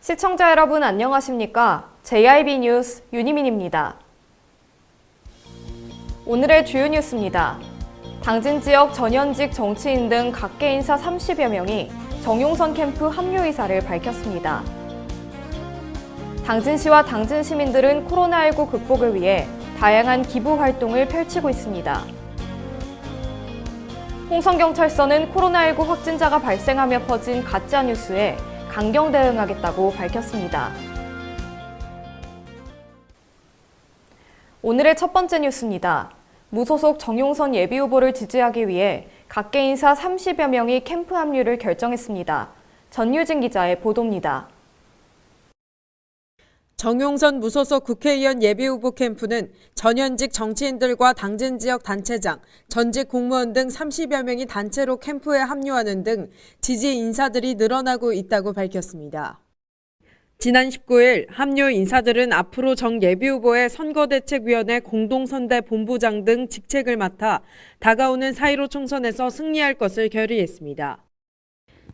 시청자 여러분 안녕하십니까? JIB 뉴스 윤희민입니다. 오늘의 주요 뉴스입니다. 당진 지역 전현직 정치인 등 각계 인사 30여 명이 정용선 캠프 합류 의사를 밝혔습니다. 당진시와 당진 시민들은 코로나19 극복을 위해 다양한 기부 활동을 펼치고 있습니다. 홍성경찰서는 코로나19 확진자가 발생하며 퍼진 가짜 뉴스에 강경 대응하겠다고 밝혔습니다. 오늘의 첫 번째 뉴스입니다. 무소속 정용선 예비후보를 지지하기 위해 각계 인사 30여 명이 캠프 합류를 결정했습니다. 전유진 기자의 보도입니다. 정용선 무소속 국회의원 예비후보 캠프는 전현직 정치인들과 당진 지역 단체장, 전직 공무원 등 30여 명이 단체로 캠프에 합류하는 등 지지 인사들이 늘어나고 있다고 밝혔습니다. 지난 19일 합류 인사들은 앞으로 정 예비후보의 선거대책위원회 공동선대 본부장 등 직책을 맡아 다가오는 4.15 총선에서 승리할 것을 결의했습니다.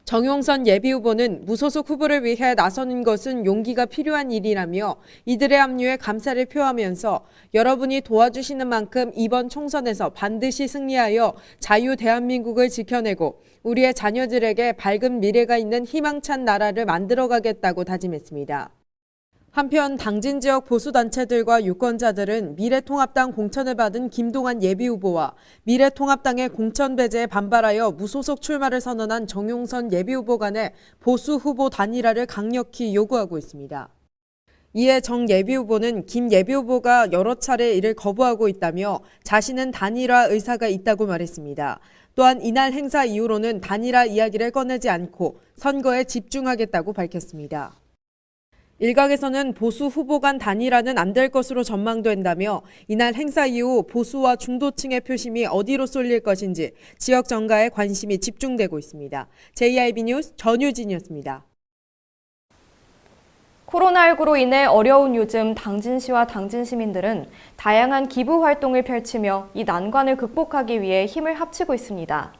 정용선 예비후보는 무소속 후보를 위해 나서는 것은 용기가 필요한 일이라며 이들의 합류에 감사를 표하면서 여러분이 도와주시는 만큼 이번 총선에서 반드시 승리하여 자유 대한민국을 지켜내고 우리의 자녀들에게 밝은 미래가 있는 희망찬 나라를 만들어가겠다고 다짐했습니다. 한편 당진 지역 보수단체들과 유권자들은 미래통합당 공천을 받은 김동완 예비후보와 미래통합당의 공천 배제에 반발하여 무소속 출마를 선언한 정용선 예비후보 간의 보수 후보 단일화를 강력히 요구하고 있습니다. 이에 정 예비후보는 김 예비후보가 여러 차례 이를 거부하고 있다며 자신은 단일화 의사가 있다고 말했습니다. 또한 이날 행사 이후로는 단일화 이야기를 꺼내지 않고 선거에 집중하겠다고 밝혔습니다. 일각에서는 보수 후보 간 단일화는 안 될 것으로 전망된다며 이날 행사 이후 보수와 중도층의 표심이 어디로 쏠릴 것인지 지역 정가에 관심이 집중되고 있습니다. JIB 뉴스 전유진이었습니다. 코로나19로 인해 어려운 요즘 당진시와 당진 시민들은 다양한 기부 활동을 펼치며 이 난관을 극복하기 위해 힘을 합치고 있습니다.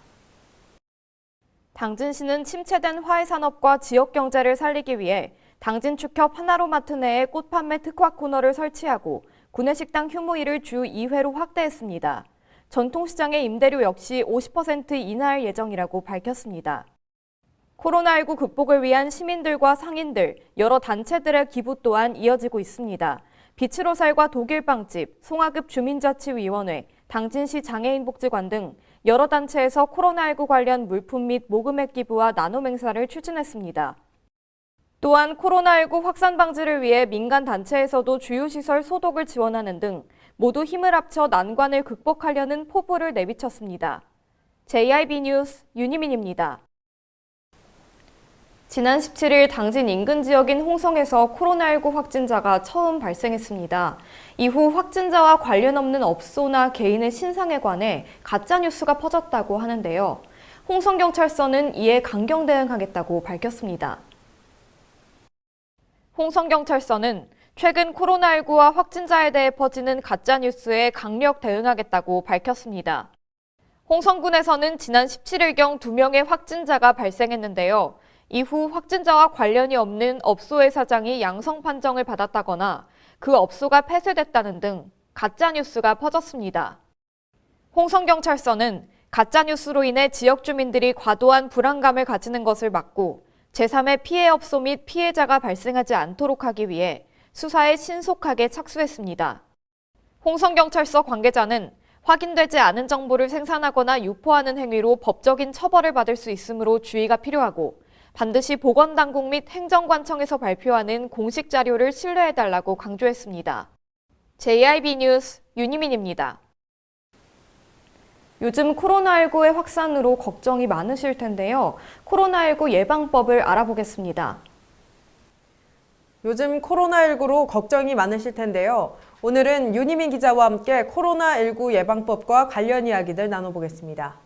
당진시는 침체된 화훼산업과 지역 경제를 살리기 위해 당진 축협 하나로마트 내에 꽃판매 특화 코너를 설치하고 구내식당 휴무일을 주 2회로 확대했습니다. 전통시장의 임대료 역시 50% 인하할 예정이라고 밝혔습니다. 코로나19 극복을 위한 시민들과 상인들, 여러 단체들의 기부 또한 이어지고 있습니다. 빛으로 살과 독일빵집, 송화급 주민자치위원회, 당진시 장애인복지관 등 여러 단체에서 코로나19 관련 물품 및 모금액 기부와 나눔 행사를 추진했습니다. 또한 코로나19 확산 방지를 위해 민간 단체에서도 주요시설 소독을 지원하는 등 모두 힘을 합쳐 난관을 극복하려는 포부를 내비쳤습니다. JIB 뉴스 윤희민입니다. 지난 17일 당진 인근 지역인 홍성에서 코로나19 확진자가 처음 발생했습니다. 이후 확진자와 관련 없는 업소나 개인의 신상에 관해 가짜뉴스가 퍼졌다고 하는데요. 홍성경찰서는 이에 강경 대응하겠다고 밝혔습니다. 홍성경찰서는 최근 코로나19와 확진자에 대해 퍼지는 가짜뉴스에 강력 대응하겠다고 밝혔습니다. 홍성군에서는 지난 17일경 2명의 확진자가 발생했는데요. 이후 확진자와 관련이 없는 업소의 사장이 양성 판정을 받았다거나 그 업소가 폐쇄됐다는 등 가짜뉴스가 퍼졌습니다. 홍성경찰서는 가짜뉴스로 인해 지역 주민들이 과도한 불안감을 가지는 것을 막고 제3의 피해 업소 및 피해자가 발생하지 않도록 하기 위해 수사에 신속하게 착수했습니다. 홍성경찰서 관계자는 확인되지 않은 정보를 생산하거나 유포하는 행위로 법적인 처벌을 받을 수 있으므로 주의가 필요하고 반드시 보건당국 및 행정관청에서 발표하는 공식 자료를 신뢰해달라고 강조했습니다. JIB 뉴스 윤희민입니다. 요즘 코로나19의 확산으로 걱정이 많으실 텐데요. 코로나19 예방법을 알아보겠습니다. 요즘 코로나19로 걱정이 많으실 텐데요. 오늘은 윤희민 기자와 함께 코로나19 예방법과 관련 이야기들 나눠보겠습니다.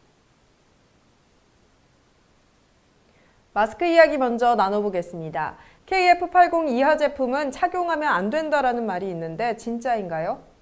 마스크 이야기 먼저 나눠보겠습니다. KF80 이하 제품은 착용하면 안 된다라는 말이 있는데 진짜인가요?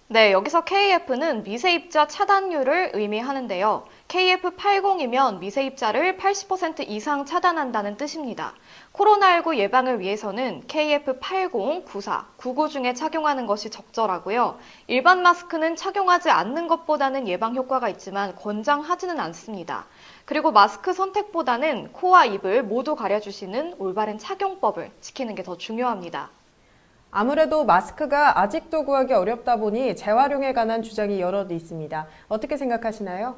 네, 여기서 KF는 미세입자 차단율을 의미하는데요. KF80이면 미세입자를 80% 이상 차단한다는 뜻입니다. 코로나19 예방을 위해서는 KF80, 94, 99 중에 착용하는 것이 적절하고요. 일반 마스크는 착용하지 않는 것보다는 예방 효과가 있지만 권장하지는 않습니다. 그리고 마스크 선택보다는 코와 입을 모두 가려주시는 올바른 착용법을 지키는 게 더 중요합니다. 아무래도 마스크가 아직도 구하기 어렵다 보니 재활용에 관한 주장이 여럿 있습니다. 어떻게 생각하시나요?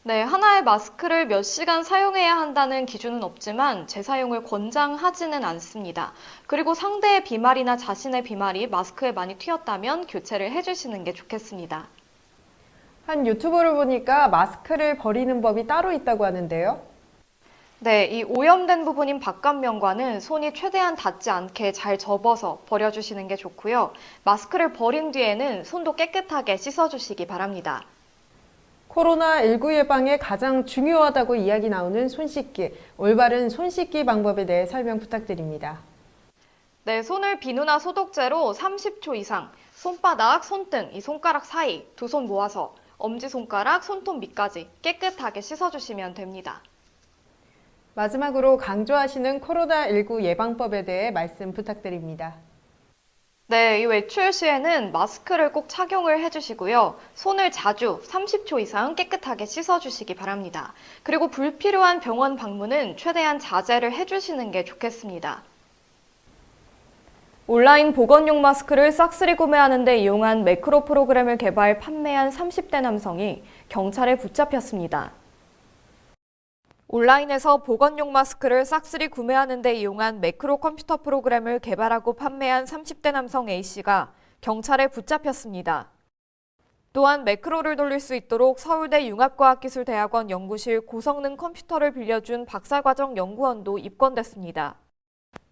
네, 하나의 마스크를 몇 시간 사용해야 한다는 기준은 없지만 재사용을 권장하지는 않습니다. 그리고 상대의 비말이나 자신의 비말이 마스크에 많이 튀었다면 교체를 해주시는 게 좋겠습니다. 한 유튜브를 보니까 마스크를 버리는 법이 따로 있다고 하는데요. 네, 이 오염된 부분인 바깥면과는 손이 최대한 닿지 않게 잘 접어서 버려주시는 게 좋고요. 마스크를 버린 뒤에는 손도 깨끗하게 씻어주시기 바랍니다. 코로나19 예방에 가장 중요하다고 이야기 나오는 손 씻기, 올바른 손 씻기 방법에 대해 설명 부탁드립니다. 네, 손을 비누나 소독제로 30초 이상, 손바닥, 손등, 이 손가락 사이, 두 손 모아서 엄지손가락, 손톱 밑까지 깨끗하게 씻어주시면 됩니다. 마지막으로 강조하시는 코로나19 예방법에 대해 말씀 부탁드립니다. 네, 이 외출 시에는 마스크를 꼭 착용을 해주시고요. 손을 자주 30초 이상 깨끗하게 씻어주시기 바랍니다. 그리고 불필요한 병원 방문은 최대한 자제를 해주시는 게 좋겠습니다. 온라인 보건용 마스크를 싹쓸이 구매하는 데 이용한 매크로 프로그램을 개발 판매한 30대 남성이 경찰에 붙잡혔습니다. 온라인에서 보건용 마스크를 싹쓸이 구매하는 데 이용한 매크로 컴퓨터 프로그램을 개발하고 판매한 30대 남성 A씨가 경찰에 붙잡혔습니다. 또한 매크로를 돌릴 수 있도록 서울대 융합과학기술대학원 연구실 고성능 컴퓨터를 빌려준 박사과정 연구원도 입건됐습니다.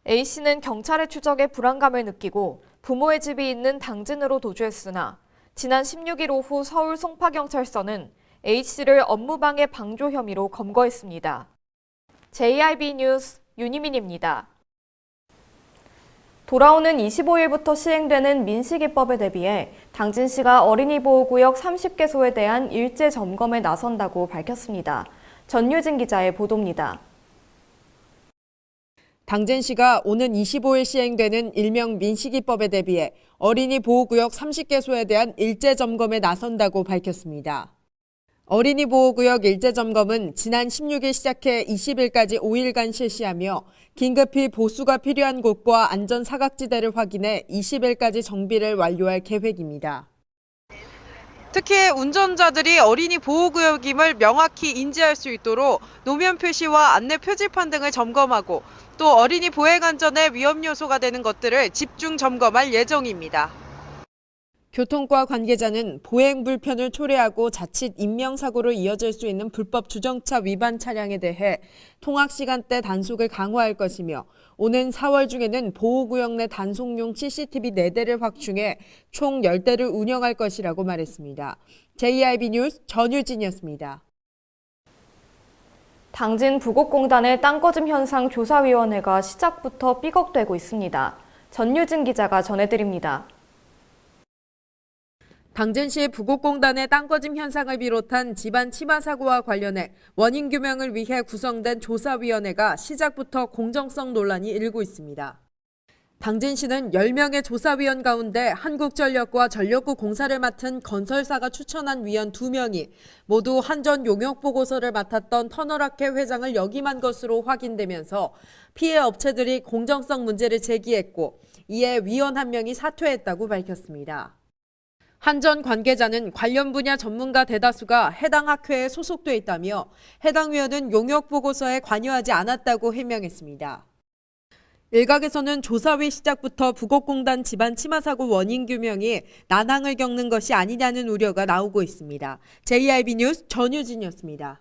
A씨는 경찰의 추적에 불안감을 느끼고 부모의 집이 있는 당진으로 도주했으나 지난 16일 오후 서울 송파경찰서는 A씨를 업무방해 방조 혐의로 검거했습니다. JIB 뉴스 윤희민입니다. 돌아오는 25일부터 시행되는 민식이법에 대비해 당진시가 어린이보호구역 30개소에 대한 일제 점검에 나선다고 밝혔습니다. 전유진 기자의 보도입니다. 당진시가 오는 25일 시행되는 일명 민식이법에 대비해 어린이 보호구역 30개소에 대한 일제 점검에 나선다고 밝혔습니다. 어린이 보호구역 일제 점검은 지난 16일 시작해 20일까지 5일간 실시하며 긴급히 보수가 필요한 곳과 안전 사각지대를 확인해 20일까지 정비를 완료할 계획입니다. 특히 운전자들이 어린이 보호구역임을 명확히 인지할 수 있도록 노면 표시와 안내 표지판 등을 점검하고 또 어린이 보행 안전에 위험 요소가 되는 것들을 집중 점검할 예정입니다. 교통과 관계자는 보행 불편을 초래하고 자칫 인명사고로 이어질 수 있는 불법 주정차 위반 차량에 대해 통학 시간대 단속을 강화할 것이며 오는 4월 중에는 보호구역 내 단속용 CCTV 4대를 확충해 총 10대를 운영할 것이라고 말했습니다. JIB 뉴스 전유진이었습니다. 당진 부곡공단의 땅거즘 현상 조사위원회가 시작부터 삐걱대고 있습니다. 전유진 기자가 전해드립니다. 당진시 부곡공단의 땅거짐 현상을 비롯한 집안 침하 사고와 관련해 원인 규명을 위해 구성된 조사위원회가 시작부터 공정성 논란이 일고 있습니다. 당진시는 10명의 조사위원 가운데 한국전력과 전력구 공사를 맡은 건설사가 추천한 위원 2명이 모두 한전 용역보고서를 맡았던 터널학회 회장을 역임한 것으로 확인되면서 피해 업체들이 공정성 문제를 제기했고 이에 위원 1명이 사퇴했다고 밝혔습니다. 한전 관계자는 관련 분야 전문가 대다수가 해당 학회에 소속돼 있다며 해당 위원은 용역 보고서에 관여하지 않았다고 해명했습니다. 일각에서는 조사회 시작부터 부곡공단 집안 침하 사고 원인 규명이 난항을 겪는 것이 아니냐는 우려가 나오고 있습니다. JIB 뉴스 전유진이었습니다.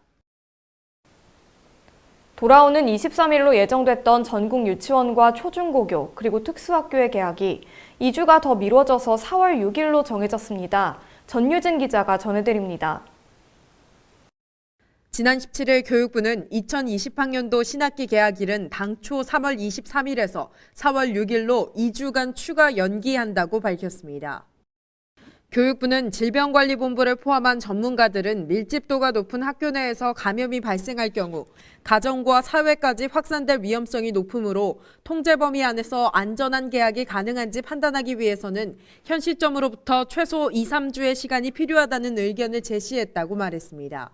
돌아오는 23일로 예정됐던 전국 유치원과 초중고교 그리고 특수학교의 개학이 2주가 더 미뤄져서 4월 6일로 정해졌습니다. 전유진 기자가 전해드립니다. 지난 17일 교육부는 2020학년도 신학기 개학일은 당초 3월 23일에서 4월 6일로 2주간 추가 연기한다고 밝혔습니다. 교육부는 질병관리본부를 포함한 전문가들은 밀집도가 높은 학교 내에서 감염이 발생할 경우 가정과 사회까지 확산될 위험성이 높으므로 통제 범위 안에서 안전한 개학이 가능한지 판단하기 위해서는 현 시점으로부터 최소 2, 3주의 시간이 필요하다는 의견을 제시했다고 말했습니다.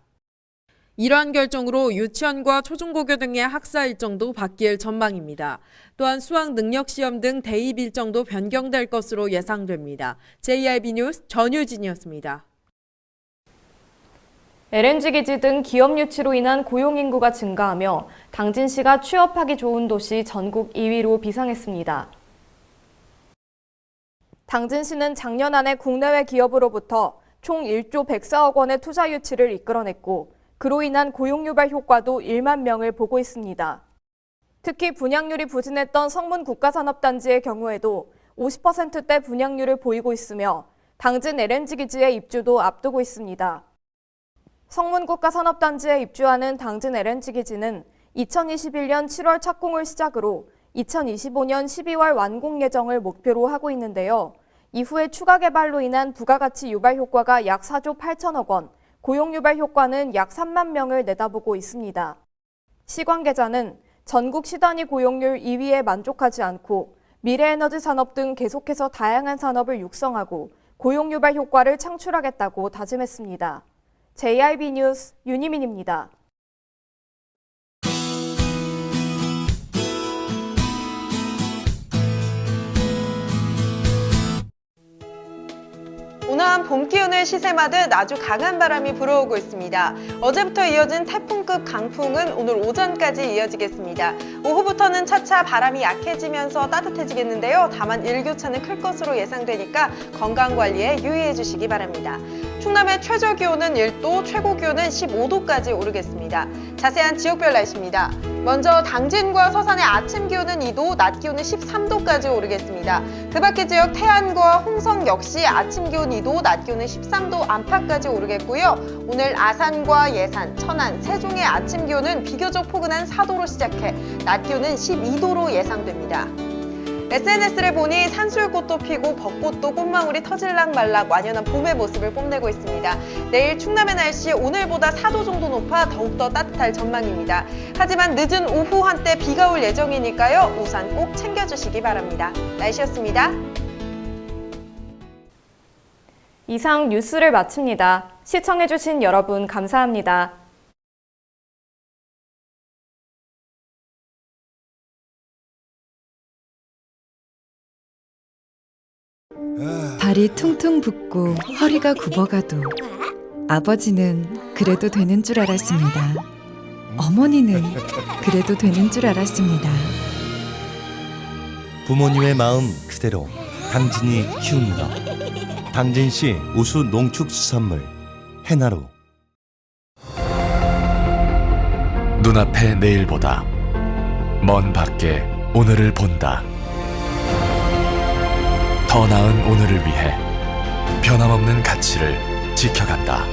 이러한 결정으로 유치원과 초중고교 등의 학사 일정도 바뀔 전망입니다. 또한 수학 능력 시험 등 대입 일정도 변경될 것으로 예상됩니다. JRB 뉴스 전유진이었습니다. LNG 기지 등 기업 유치로 인한 고용 인구가 증가하며 당진시가 취업하기 좋은 도시 전국 2위로 비상했습니다. 당진시는 작년 안에 국내외 기업으로부터 총 1조 104억 원의 투자 유치를 이끌어냈고 그로 인한 고용 유발 효과도 1만 명을 보고 있습니다. 특히 분양률이 부진했던 성문 국가산업단지의 경우에도 50%대 분양률을 보이고 있으며 당진 LNG 기지의 입주도 앞두고 있습니다. 성문 국가산업단지에 입주하는 당진 LNG 기지는 2021년 7월 착공을 시작으로 2025년 12월 완공 예정을 목표로 하고 있는데요. 이후에 추가 개발로 인한 부가가치 유발 효과가 약 4조 8천억 원, 고용 유발 효과는 약 3만 명을 내다보고 있습니다. 시 관계자는 전국 시단위 고용률 2위에 만족하지 않고 미래에너지 산업 등 계속해서 다양한 산업을 육성하고 고용 유발 효과를 창출하겠다고 다짐했습니다. JRB 뉴스 윤희민입니다. 온화한 봄 기운을 시샘하듯 아주 강한 바람이 불어오고 있습니다. 어제부터 이어진 태풍급 강풍은 오늘 오전까지 이어지겠습니다. 오후부터는 차차 바람이 약해지면서 따뜻해지겠는데요. 다만 일교차는 클 것으로 예상되니까 건강관리에 유의해 주시기 바랍니다. 충남의 최저 기온은 1도, 최고 기온은 15도까지 오르겠습니다. 자세한 지역별 날씨입니다. 먼저 당진과 서산의 아침 기온은 2도, 낮 기온은 13도까지 오르겠습니다. 그 밖의 지역 태안과 홍성 역시 아침 기온 2도, 낮 기온은 13도 안팎까지 오르겠고요. 오늘 아산과 예산, 천안, 세종의 아침 기온은 비교적 포근한 4도로 시작해 낮 기온은 12도로 예상됩니다. SNS를 보니 산수유꽃도 피고 벚꽃도 꽃망울이 터질락 말락 완연한 봄의 모습을 뽐내고 있습니다. 내일 충남의 날씨 오늘보다 4도 정도 높아 더욱더 따뜻할 전망입니다. 하지만 늦은 오후 한때 비가 올 예정이니까요. 우산 꼭 챙겨주시기 바랍니다. 날씨였습니다. 이상 뉴스를 마칩니다. 시청해주신 여러분 감사합니다. 발이 퉁퉁 붓고 허리가 굽어가도 아버지는 그래도 되는 줄 알았습니다. 어머니는 그래도 되는 줄 알았습니다. 부모님의 마음 그대로 당진이 키웁니다. 당진시 우수 농축수산물 해나루. 눈앞의 내일보다 먼 밖에 오늘을 본다. 더 나은 오늘을 위해 변함없는 가치를 지켜간다.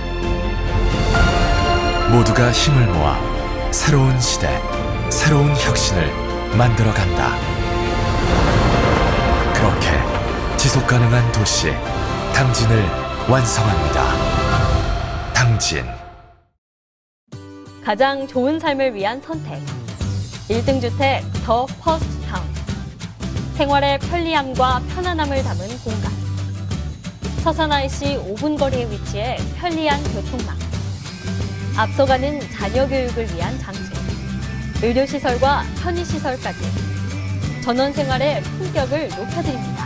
모두가 힘을 모아 새로운 시대, 새로운 혁신을 만들어간다. 그렇게 지속가능한 도시 당진을 완성합니다. 당진. 가장 좋은 삶을 위한 선택. 1등 주택 더 퍼스트 타운. 생활의 편리함과 편안함을 담은 공간. 서산 IC 5분 거리에 위치해 편리한 교통망. 앞서가는 자녀 교육을 위한 장치. 의료시설과 편의시설까지. 전원 생활의 품격을 높여드립니다.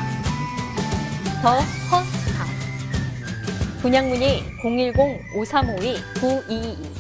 더 퍼스트 타운. 분양 문의 010-5352-9222